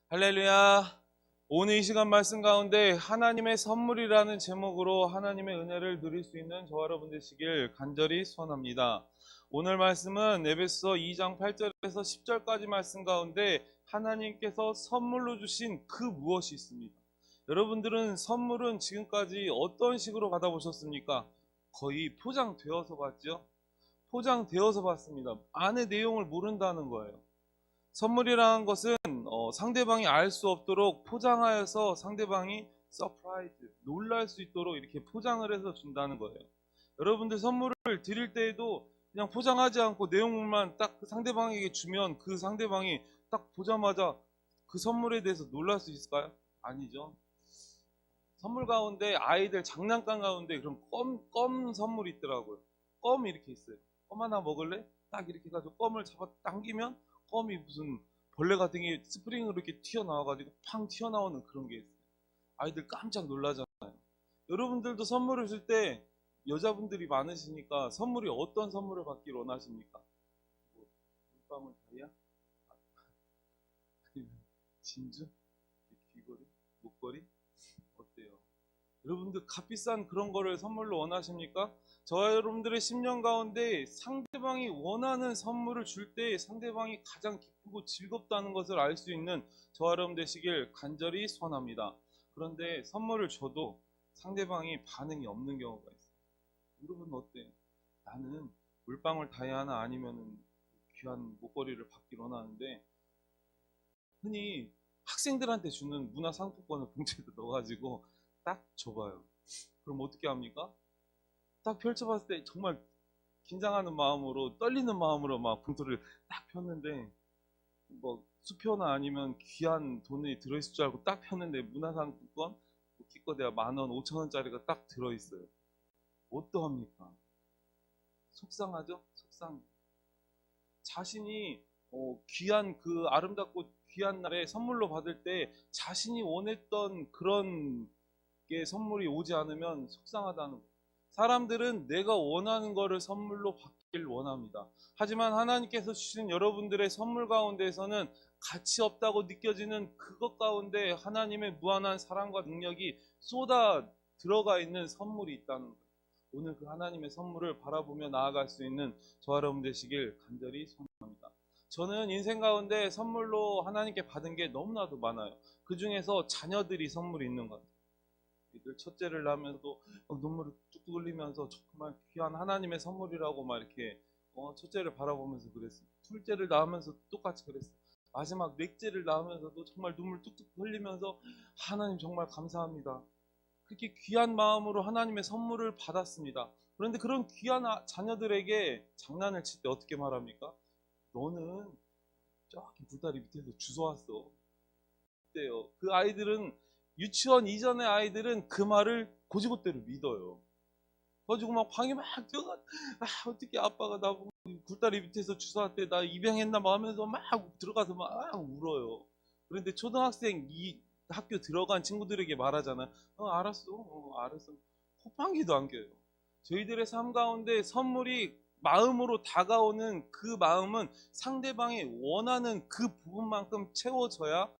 할렐루야. 오늘 이 시간 말씀 가운데 하나님의 선물이라는 제목으로 하나님의 은혜를 누릴 수 있는 저와 여러분 되시길 간절히 소원합니다. 오늘 말씀은 에베소 2장 8절에서 10절까지 말씀 가운데 하나님께서 선물로 주신 그 무엇이 있습니다. 여러분들은 선물은 지금까지 어떤 식으로 받아보셨습니까? 거의 포장되어서 받죠? 포장되어서 받습니다. 안의 내용을 모른다는 거예요. 선물이라는 것은 상대방이 알 수 없도록 포장하여서 상대방이 서프라이즈, 놀랄 수 있도록 이렇게 포장을 해서 준다는 거예요. 여러분들 선물을 드릴 때에도 그냥 포장하지 않고 내용만 딱 상대방에게 주면 그 상대방이 딱 보자마자 그 선물에 대해서 놀랄 수 있을까요? 아니죠. 선물 가운데 아이들 장난감 가운데 그런 껌 선물이 있더라고요. 껌 이렇게 있어요. 껌 하나 먹을래? 딱 이렇게 해가지고 껌을 잡아 당기면 껌이 무슨 벌레 같은 게 스프링으로 이렇게 튀어나와가지고 팡 튀어나오는 그런 게 있어요. 아이들 깜짝 놀라잖아요. 여러분들도 선물을 줄 때 여자분들이 많으시니까 선물이 어떤 선물을 받길 원하십니까? 뭐, 물방울 다이아? 아니면 진주? 귀걸이? 목걸이? 어때요? 여러분들 값비싼 그런 거를 선물로 원하십니까? 저와 여러분들의 10년 가운데 상대방이 원하는 선물을 줄 때 상대방이 가장 기쁘고 즐겁다는 것을 알 수 있는 저와 여러분 되시길 간절히 소원합니다. 그런데 선물을 줘도 상대방이 반응이 없는 경우가 있어요. 여러분 어때요? 나는 물방울 다이아나 아니면 귀한 목걸이를 받길 원하는데 흔히 학생들한테 주는 문화상품권을 봉투에 넣어가지고 딱 줘봐요. 그럼 어떻게 합니까? 딱 펼쳐봤을 때 정말 긴장하는 마음으로 떨리는 마음으로 막 봉투를 딱 폈는데 뭐 수표나 아니면 귀한 돈이 들어있을 줄 알고 딱 폈는데 문화상품권 기껏해야 10,000원, 5,000원짜리가 딱 들어있어요. 어떠합니까? 속상하죠? 속상해. 자신이 귀한 그 아름답고 귀한 날에 선물로 받을 때 자신이 원했던 그런 게 선물이 오지 않으면 속상하다는 거예요. 사람들은 내가 원하는 거를 선물로 받길 원합니다. 하지만 하나님께서 주신 여러분들의 선물 가운데에서는 가치 없다고 느껴지는 그것 가운데 하나님의 무한한 사랑과 능력이 쏟아 들어가 있는 선물이 있다는 거예요. 오늘 그 하나님의 선물을 바라보며 나아갈 수 있는 저와 여러분 되시길 간절히 소원합니다. 저는 인생 가운데 선물로 하나님께 받은 게 너무나도 많아요. 그 중에서 자녀들이 선물이 있는 것 같아요. 첫째를 낳으면서도 눈물을 뚝뚝 흘리면서 정말 귀한 하나님의 선물이라고 막 이렇게 첫째를 바라보면서 그랬어요. 둘째를 낳으면서 똑같이 그랬어요. 마지막 넷째를 낳으면서도 정말 눈물 뚝뚝 흘리면서 하나님 정말 감사합니다. 그렇게 귀한 마음으로 하나님의 선물을 받았습니다. 그런데 그런 귀한 자녀들에게 장난을 칠 때 어떻게 말합니까? 너는 저기 불다리 밑에서 주워왔어. 그때요. 그 아이들은 유치원 이전의 아이들은 그 말을 고지고대로 믿어요. 그래가지고 막 방에 막 뛰어가, 어떻게 아빠가 나보고 굴다리 밑에서 주워왔대, 나 입양했나 막 하면서 막 들어가서 막 울어요. 그런데 초등학생 이 학교 들어간 친구들에게 말하잖아요. 알았어, 알았어. 호빵기도 안 껴요. 저희들의 삶 가운데 선물이 마음으로 다가오는 그 마음은 상대방이 원하는 그 부분만큼 채워져야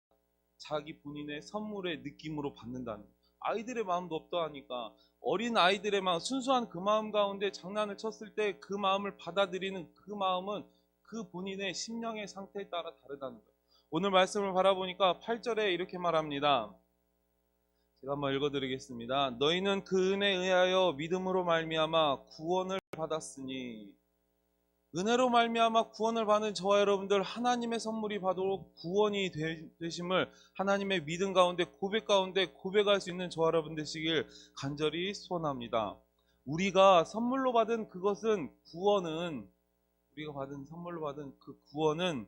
자기 본인의 선물의 느낌으로 받는다는 거예요. 아이들의 마음도 없다하니까 어린 아이들의 마음, 순수한 그 마음 가운데 장난을 쳤을 때 그 마음을 받아들이는 그 마음은 그 본인의 심령의 상태에 따라 다르다는 거예요. 오늘 말씀을 바라보니까 8절에 이렇게 말합니다. 제가 한번 읽어드리겠습니다. 너희는 그 은혜에 의하여 믿음으로 말미암아 구원을 받았으니, 은혜로 말미암아 구원을 받는 저와 여러분들 하나님의 선물이 바로 구원이 되심을 하나님의 믿음 가운데 고백 가운데 고백할 수 있는 저와 여러분 되시길 간절히 소원합니다. 우리가 선물로 받은 그것은 구원은 우리가 받은 선물로 받은 그 구원은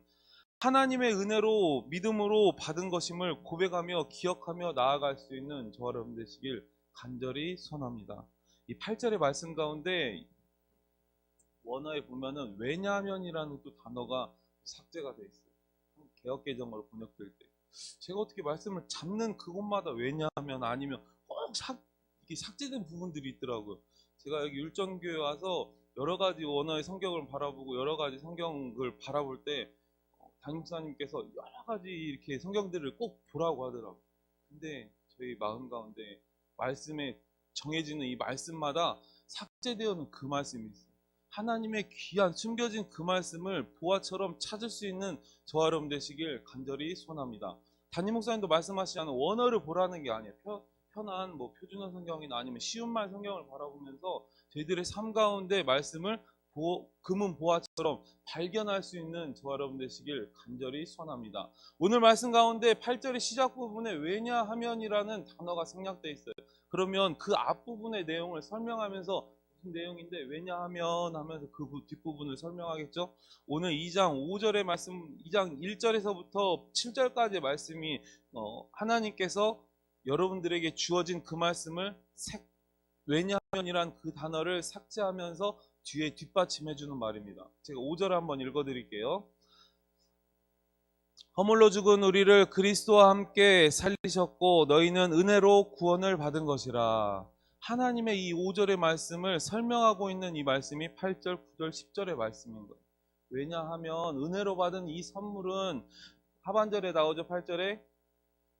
하나님의 은혜로 믿음으로 받은 것임을 고백하며 기억하며 나아갈 수 있는 저와 여러분 되시길 간절히 소원합니다. 이 8절의 말씀 가운데 원어에 보면은 왜냐하면이라는 또 단어가 삭제가 돼 있어요. 개역개정으로 번역될 때 제가 어떻게 말씀을 잡는 그곳마다 왜냐하면 아니면 꼭 이게 삭제된 부분들이 있더라고요. 제가 여기 율전교회 와서 여러 가지 원어의 성경을 바라보고 여러 가지 성경을 바라볼 때 담임목사님께서 여러 가지 이렇게 성경들을 꼭 보라고 하더라고요. 근데 저희 마음 가운데 말씀에 정해지는 이 말씀마다 삭제되어 있는 그 말씀이 있어요. 하나님의 귀한 숨겨진 그 말씀을 보화처럼 찾을 수 있는 저와 여러분 되시길 간절히 소원합니다. 담임 목사님도 말씀하시잖아요. 원어를 보라는 게 아니에요. 편한 표준어 성경이나 아니면 쉬운 말 성경을 바라보면서 저희들의 삶 가운데 말씀을 금은 보화처럼 발견할 수 있는 저와 여러분 되시길 간절히 소원합니다. 오늘 말씀 가운데 8절의 시작 부분에 왜냐하면이라는 단어가 생략되어 있어요. 그러면 그 앞부분의 내용을 설명하면서 무슨 내용인데 왜냐하면 하면서 그 뒷부분을 설명하겠죠. 오늘 2장 5절의 말씀, 2장 1절에서부터 7절까지의 말씀이 하나님께서 여러분들에게 주어진 그 말씀을 왜냐하면이란 그 단어를 삭제하면서 뒤에 뒷받침해 주는 말입니다. 제가 5절 한번 읽어 드릴게요. 허물로 죽은 우리를 그리스도와 함께 살리셨고 너희는 은혜로 구원을 받은 것이라. 하나님의 이 5절의 말씀을 설명하고 있는 이 말씀이 8절, 9절, 10절의 말씀인 거예요. 왜냐하면 은혜로 받은 이 선물은 하반절에 나오죠. 8절에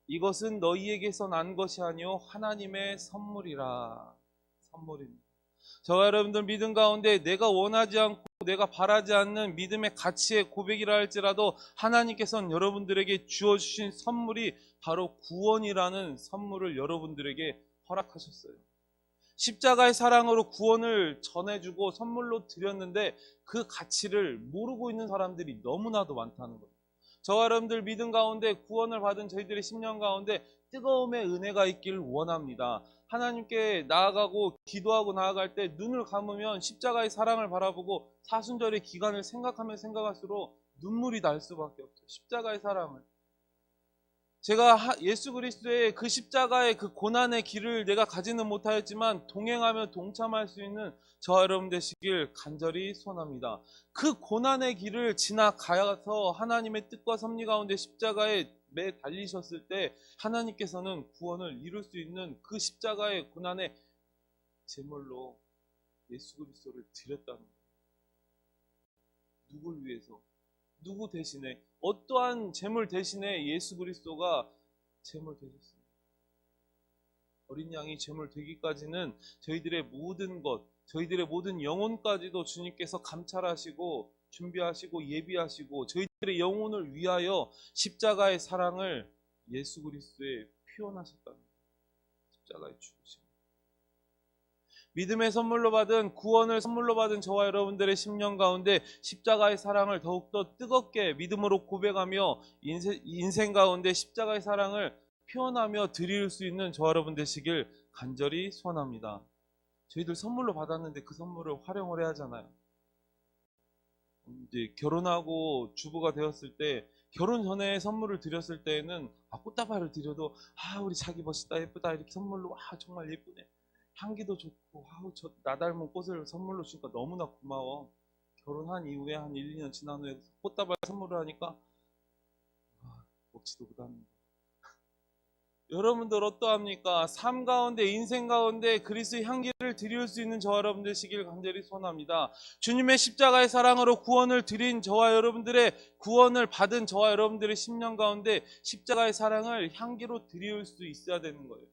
이것은 너희에게서 난 것이 아니요 하나님의 선물이라. 선물입니다. 저와 여러분들 믿음 가운데 내가 원하지 않고 내가 바라지 않는 믿음의 가치의 고백이라 할지라도 하나님께서는 여러분들에게 주어주신 선물이 바로 구원이라는 선물을 여러분들에게 허락하셨어요. 십자가의 사랑으로 구원을 전해주고 선물로 드렸는데 그 가치를 모르고 있는 사람들이 너무나도 많다는 거예요. 저와 여러분들 믿음 가운데 구원을 받은 저희들의 10년 가운데 뜨거움의 은혜가 있길 원합니다. 하나님께 나아가고 기도하고 나아갈 때 눈을 감으면 십자가의 사랑을 바라보고 사순절의 기간을 생각하면 생각할수록 눈물이 날 수밖에 없어요. 십자가의 사랑을. 제가 예수 그리스도의 그 십자가의 그 고난의 길을 내가 가지는 못하였지만 동행하며 동참할 수 있는 저와 여러분 되시길 간절히 소원합니다. 그 고난의 길을 지나가서 하나님의 뜻과 섭리 가운데 십자가에 매 달리셨을 때 하나님께서는 구원을 이룰 수 있는 그 십자가의 고난의 제물로 예수 그리스도를 드렸다는 거예요. 누굴 위해서? 누구 대신에? 어떠한 제물 대신에 예수 그리스도가 제물 되셨습니다. 어린 양이 제물 되기까지는 저희들의 모든 것, 저희들의 모든 영혼까지도 주님께서 감찰하시고 준비하시고 예비하시고 저희들의 영혼을 위하여 십자가의 사랑을 예수 그리스도에 표현하셨다는 거예요. 십자가의 죽으심. 믿음의 선물로 받은 구원을 선물로 받은 저와 여러분들의 10년 가운데 십자가의 사랑을 더욱더 뜨겁게 믿음으로 고백하며 인생 가운데 십자가의 사랑을 표현하며 드릴 수 있는 저와 여러분 되시길 간절히 소원합니다. 저희들 선물로 받았는데 그 선물을 활용을 해야 하잖아요. 이제 결혼하고 주부가 되었을 때 결혼 전에 선물을 드렸을 때에는 꽃다발을 드려도 우리 자기 멋있다 예쁘다 이렇게 선물로 정말 예쁘네. 향기도 좋고 나 닮은 꽃을 선물로 주니까 너무나 고마워. 결혼한 이후에 한 1, 2년 지난 후에 꽃다발 선물을 하니까 먹지도 못합니다. 여러분들 어떠합니까? 삶 가운데 인생 가운데 그리스도의 향기를 드릴 수 있는 저와 여러분 되시길 간절히 소원합니다. 주님의 십자가의 사랑으로 구원을 드린 저와 여러분들의 구원을 받은 저와 여러분들의 10년 가운데 십자가의 사랑을 향기로 드릴 수 있어야 되는 거예요.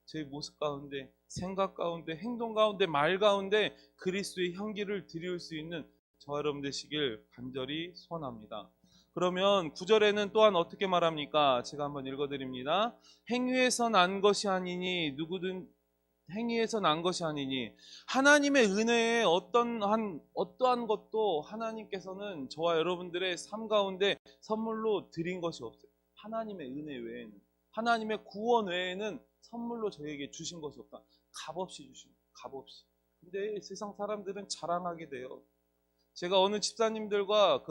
저희 모습 가운데, 생각 가운데, 행동 가운데, 말 가운데 그리스도의 향기를 드릴 수 있는 저와 여러분 되시길 간절히 소원합니다. 그러면 9절에는 또한 어떻게 말합니까? 제가 한번 읽어드립니다. 행위에서 난 것이 아니니 누구든 행위에서 난 것이 아니니 하나님의 은혜에 어떠한 것도 하나님께서는 저와 여러분들의 삶 가운데 선물로 드린 것이 없어요. 하나님의 은혜 외에는, 하나님의 구원 외에는 선물로 저에게 주신 것이 없다. 값없이 주신 거예요. 값없이. 근데 세상 사람들은 자랑하게 돼요. 제가 어느 집사님들과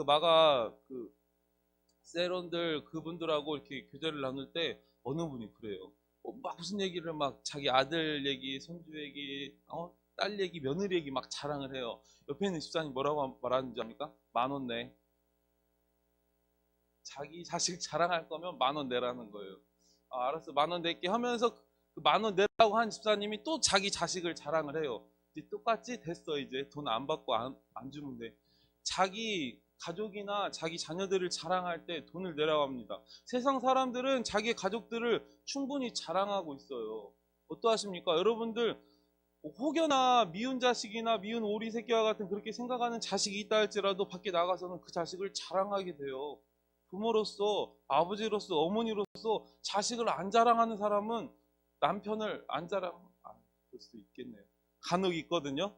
세론들 그분들하고 이렇게 교제를 나눌 때 어느 분이 그래요. 막 무슨 얘기를 막 자기 아들 얘기, 손주 얘기, 딸 얘기, 며느리 얘기 막 자랑을 해요. 옆에 있는 집사님 뭐라고 말하는지 압니까? 10,000원 내. 자기 자식 자랑할 거면 10,000원 내라는 거예요. 알았어, 10,000원 낼게 하면서 그 10,000원 내라고 한 집사님이 또 자기 자식을 자랑을 해요. 이제 똑같이 됐어. 이제 돈 안 받고 안 주면 돼. 자기 가족이나 자기 자녀들을 자랑할 때 돈을 내라고 합니다. 세상 사람들은 자기 가족들을 충분히 자랑하고 있어요. 어떠하십니까? 여러분들 혹여나 미운 자식이나 미운 오리 새끼와 같은 그렇게 생각하는 자식이 있다 할지라도 밖에 나가서는 그 자식을 자랑하게 돼요. 부모로서, 아버지로서, 어머니로서 자식을 안 자랑하는 사람은 남편을 안 그럴 수도 있겠네요. 간혹 있거든요.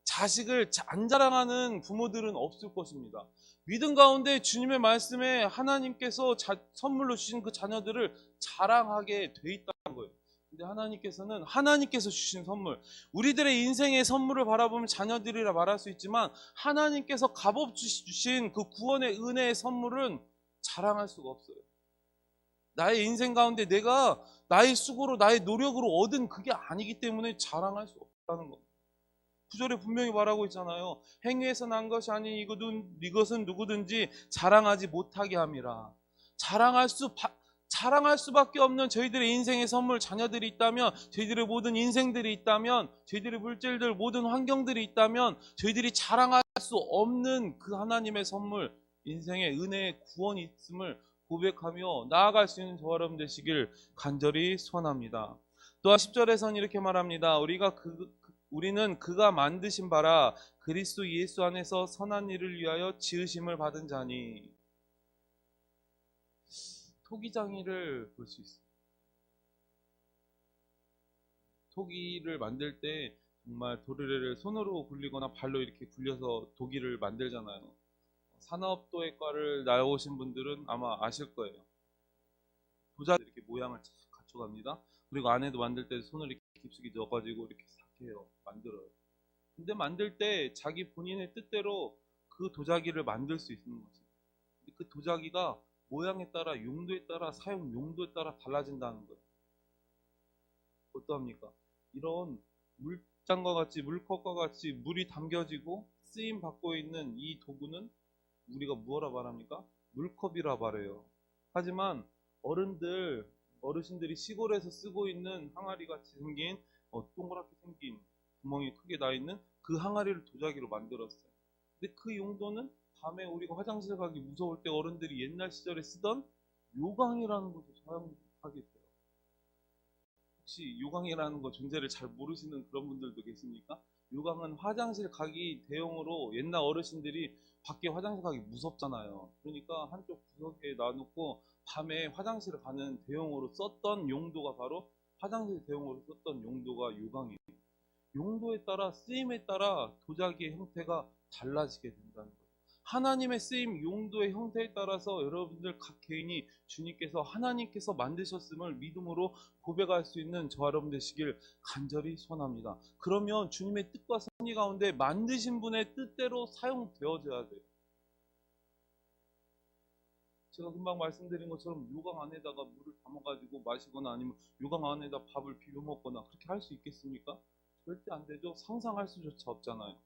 자식을 안 자랑하는 부모들은 없을 것입니다. 믿음 가운데 주님의 말씀에 하나님께서 선물로 주신 그 자녀들을 자랑하게 돼 있다는 거예요. 근데 하나님께서는 하나님께서 주신 선물, 우리들의 인생의 선물을 바라보면 자녀들이라 말할 수 있지만 하나님께서 값없이 주신 그 구원의 은혜의 선물은 자랑할 수가 없어요. 나의 인생 가운데 내가 나의 수고로 나의 노력으로 얻은 그게 아니기 때문에 자랑할 수 없다는 겁니다. 구절에 분명히 말하고 있잖아요. 행위에서 난 것이 아닌 이것은 누구든지 자랑하지 못하게 함이라. 자랑할 수밖에 없는 저희들의 인생의 선물, 자녀들이 있다면, 저희들의 모든 인생들이 있다면, 저희들의 물질들, 모든 환경들이 있다면 저희들이 자랑할 수 없는 그 하나님의 선물, 인생의 은혜의 구원이 있음을 고백하며 나아갈 수 있는 저와 여러분 되시길 간절히 소원합니다. 또한 10절에서는 이렇게 말합니다. 우리는 그가 만드신 바라 그리스도 예수 안에서 선한 일을 위하여 지으심을 받은 자니. 토기장이를 볼 수 있어요. 토기를 만들 때 정말 도르래를 손으로 굴리거나 발로 이렇게 굴려서 도기를 만들잖아요. 산업도예과를 나오신 분들은 아마 아실 거예요. 도자기 이렇게 모양을 쫙 갖춰갑니다. 그리고 안에도 만들 때 손을 이렇게 깊숙이 넣어가지고 이렇게 싹 해요. 만들어요. 근데 만들 때 자기 본인의 뜻대로 그 도자기를 만들 수 있는 거죠. 근데 그 도자기가 모양에 따라, 용도에 따라, 사용 용도에 따라 달라진다는 거예요. 어떠합니까? 이런 물장과 같이, 물컵과 같이 물이 담겨지고 쓰임 받고 있는 이 도구는 우리가 뭐라 말합니까? 물컵이라 말해요. 하지만 어르신들이 시골에서 쓰고 있는 항아리 같이 생긴 동그랗게 생긴 구멍이 크게 나 있는 그 항아리를 도자기로 만들었어요. 근데 그 용도는 밤에 우리가 화장실 가기 무서울 때 어른들이 옛날 시절에 쓰던 요강이라는 것도 사용하게 돼요. 혹시 요강이라는 거 존재를 잘 모르시는 그런 분들도 계십니까? 요강은 화장실 가기 대용으로 옛날 어르신들이 밖에 화장실 가기 무섭잖아요. 그러니까 한쪽 구석에 놔놓고 밤에 화장실을 가는 대용으로 썼던 용도가 바로 화장실 대용으로 썼던 용도가 요강이에요. 용도에 따라 쓰임에 따라 도자기의 형태가 달라지게 된다는 거예요. 하나님의 쓰임 용도의 형태에 따라서 여러분들 각 개인이 주님께서 하나님께서 만드셨음을 믿음으로 고백할 수 있는 저와 여러분 되시길 간절히 소원합니다. 그러면 주님의 뜻과 섭리 가운데 만드신 분의 뜻대로 사용되어져야 돼요. 제가 금방 말씀드린 것처럼 요강 안에다가 물을 담아가지고 마시거나 아니면 요강 안에다 밥을 비벼 먹거나 그렇게 할 수 있겠습니까? 절대 안 되죠. 상상할 수조차 없잖아요.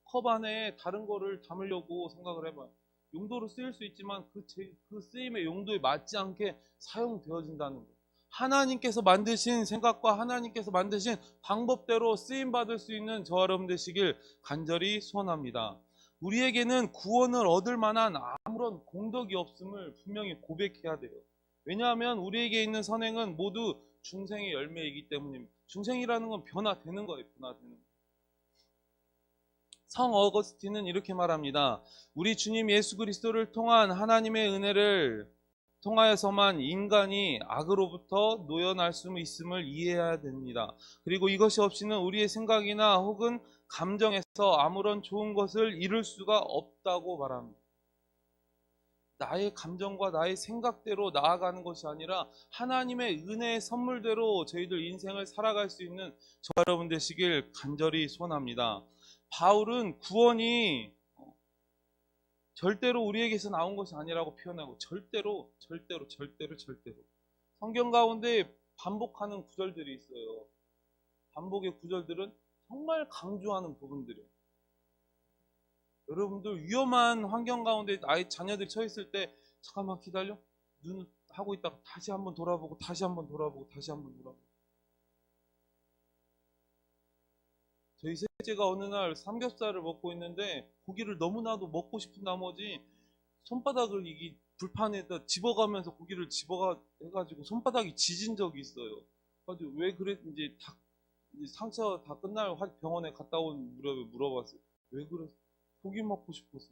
컵 안에 다른 거를 담으려고 생각을 해봐요. 용도로 쓰일 수 있지만 그 쓰임의 용도에 맞지 않게 사용되어진다는 거예요. 하나님께서 만드신 생각과 하나님께서 만드신 방법대로 쓰임받을 수 있는 저와 여러분 되시길 간절히 소원합니다. 우리에게는 구원을 얻을 만한 아무런 공덕이 없음을 분명히 고백해야 돼요. 왜냐하면 우리에게 있는 선행은 모두 중생의 열매이기 때문입니다. 중생이라는 건 변화되는 거예요. 변화되는 거예요. 성 어거스틴은 이렇게 말합니다. 우리 주님 예수 그리스도를 통한 하나님의 은혜를 통하여서만 인간이 악으로부터 놓여날 수 있음을 이해해야 됩니다. 그리고 이것이 없이는 우리의 생각이나 혹은 감정에서 아무런 좋은 것을 이룰 수가 없다고 말합니다. 나의 감정과 나의 생각대로 나아가는 것이 아니라 하나님의 은혜의 선물대로 저희들 인생을 살아갈 수 있는 저와 여러분 되시길 간절히 소원합니다. 바울은 구원이 절대로 우리에게서 나온 것이 아니라고 표현하고 절대로 성경 가운데 반복하는 구절들이 있어요. 반복의 구절들은 정말 강조하는 부분들이에요. 여러분들 위험한 환경 가운데 아이 자녀들이 처 있을 때 잠깐만 기다려 눈 하고 있다가 다시 한번 돌아보고 다시 한번 돌아보고 다시 한번 돌아보고 저희 셋째가 어느 날 삼겹살을 먹고 있는데 고기를 너무나도 먹고 싶은 나머지 손바닥을 이게 불판에다 집어가면서 고기를 집어가 해가지고 손바닥이 지진 적이 있어요. 그래가지고 왜 그랬 이제 다 이제 상처 다 끝날 병원에 갔다 온 무렵에 물어봤어요. 왜 그랬어? 고기 먹고 싶어서.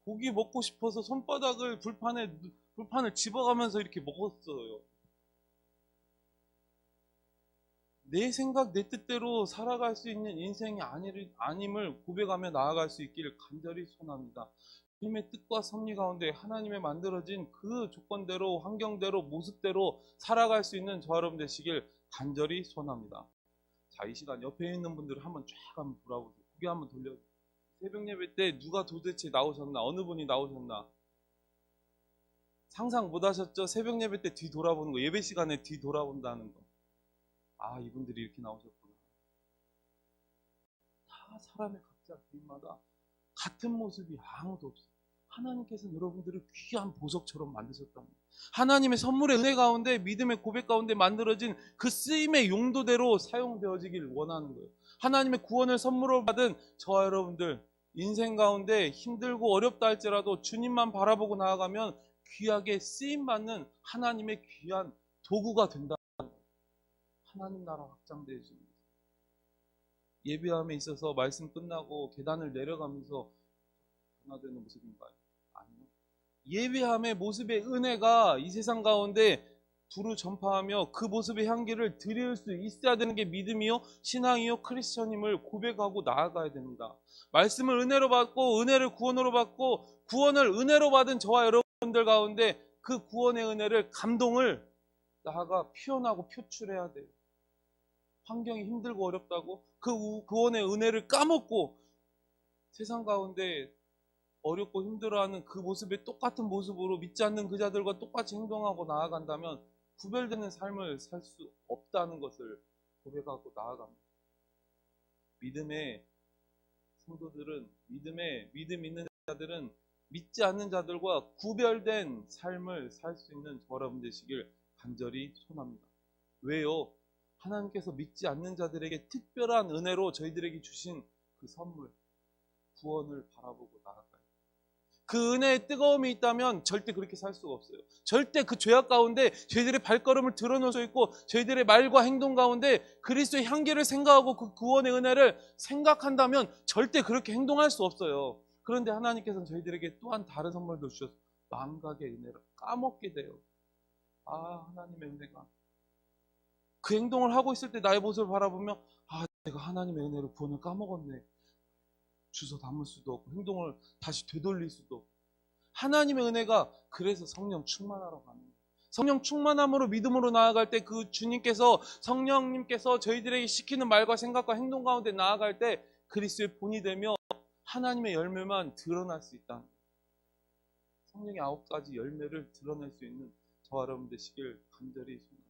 고기 먹고 싶어서 손바닥을 불판을 집어가면서 이렇게 먹었어요. 내 생각, 내 뜻대로 살아갈 수 있는 인생이 아님을 고백하며 나아갈 수 있기를 간절히 소원합니다. 주님의 뜻과 섭리 가운데 하나님의 만들어진 그 조건대로, 환경대로, 모습대로 살아갈 수 있는 저와 여러분 되시길 간절히 소원합니다. 자, 이 시간 옆에 있는 분들을 한번 쫙 한번 돌아보세요. 고개 한번 돌려주세요. 새벽 예배 때 누가 도대체 나오셨나? 어느 분이 나오셨나? 상상 못 하셨죠? 새벽 예배 때 뒤 돌아보는 거, 예배 시간에 뒤 돌아본다는 거. 아, 이분들이 이렇게 나오셨구나. 다 사람의 각자 개인마다 같은 모습이 아무도 없어요. 하나님께서는 여러분들을 귀한 보석처럼 만드셨답니다. 하나님의 선물의 은혜 가운데, 믿음의 고백 가운데 만들어진 그 쓰임의 용도대로 사용되어지길 원하는 거예요. 하나님의 구원을 선물로 받은 저와 여러분들, 인생 가운데 힘들고 어렵다 할지라도 주님만 바라보고 나아가면 귀하게 쓰임받는 하나님의 귀한 도구가 된다. 하나님 나라 확장되어집니다. 예배함에 있어서 말씀 끝나고 계단을 내려가면서 변화되는 모습인가요? 아니요. 예배함의 모습의 은혜가 이 세상 가운데 두루 전파하며 그 모습의 향기를 드릴 수 있어야 되는 게 믿음이요, 신앙이요, 크리스천임을 고백하고 나아가야 됩니다. 말씀을 은혜로 받고 은혜를 구원으로 받고 구원을 은혜로 받은 저와 여러분들 가운데 그 구원의 은혜를, 감동을 나아가 표현하고 표출해야 돼요. 환경이 힘들고 어렵다고 그 구원의 은혜를 까먹고 세상 가운데 어렵고 힘들어하는 그 모습의 똑같은 모습으로 믿지 않는 그 자들과 똑같이 행동하고 나아간다면 구별되는 삶을 살 수 없다는 것을 고백하고 나아갑니다. 믿음의 성도들은, 믿음 있는 자들은 믿지 않는 자들과 구별된 삶을 살 수 있는 저 여러분 되시길 간절히 소원합니다. 왜요? 하나님께서 믿지 않는 자들에게 특별한 은혜로 저희들에게 주신 그 선물, 구원을 바라보고 나아가요. 그 은혜의 뜨거움이 있다면 절대 그렇게 살 수가 없어요. 절대 그 죄악 가운데 저희들의 발걸음을 드러낼 수 있고 저희들의 말과 행동 가운데 그리스도의 향기를 생각하고 그 구원의 은혜를 생각한다면 절대 그렇게 행동할 수 없어요. 그런데 하나님께서는 저희들에게 또한 다른 선물도 주셔서 망각의 은혜를 까먹게 돼요. 아, 하나님의 은혜가. 그 행동을 하고 있을 때 나의 모습을 바라보며 아, 내가 하나님의 은혜로 구원을 까먹었네. 주워 담을 수도 없고 행동을 다시 되돌릴 수도 없고. 하나님의 은혜가 그래서 성령 충만하러 가는 거예요. 성령 충만함으로 믿음으로 나아갈 때 그 주님께서, 성령님께서 저희들에게 시키는 말과 생각과 행동 가운데 나아갈 때 그리스도의 본이 되며 하나님의 열매만 드러날 수 있다는 거예요. 성령의 9가지 열매를 드러낼 수 있는 저와 여러분 되시길 간절히 소원합니다.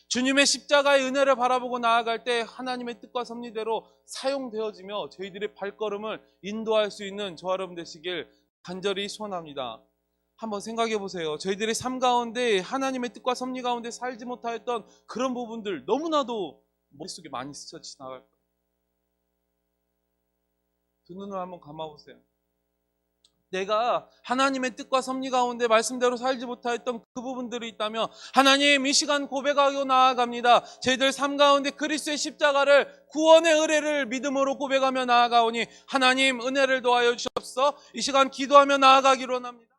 주님의 십자가의 은혜를 바라보고 나아갈 때 하나님의 뜻과 섭리대로 사용되어지며 저희들의 발걸음을 인도할 수 있는 저와 여러분 되시길 간절히 소원합니다. 한번 생각해 보세요. 저희들의 삶 가운데 하나님의 뜻과 섭리 가운데 살지 못하였던 그런 부분들 너무나도 머릿속에 많이 스쳐 지나갈 거예요. 두 눈을 한번 감아보세요. 내가 하나님의 뜻과 섭리 가운데 말씀대로 살지 못하였던 그 부분들이 있다면 하나님, 이 시간 고백하고 나아갑니다. 저희들 삶 가운데 그리스도의 십자가를, 구원의 의뢰를 믿음으로 고백하며 나아가오니 하나님 은혜를 도하여 주옵소서. 이 시간 기도하며 나아가기로 합니다.